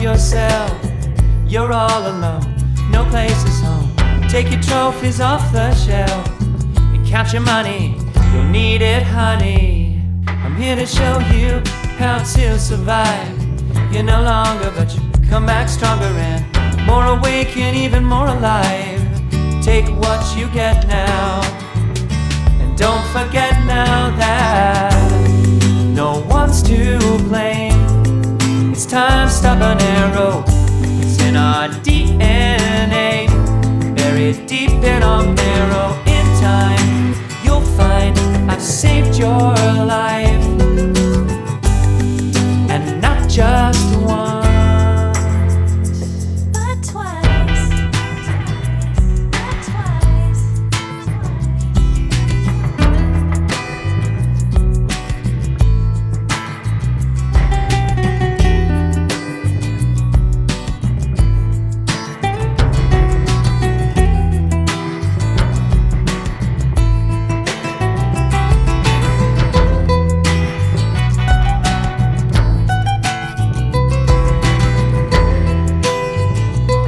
up yourself. You're all alone, no place is home. Take your trophies off the shelf and count your money, you'll need it, honey. I'm here to show you how to survive. You're no longer, but you come back stronger and more awake and even more alive. Take what you get now, and don't forget now that no one's to blame. It's time to stop an arrow, it's in our DNA, buried deep in our marrow.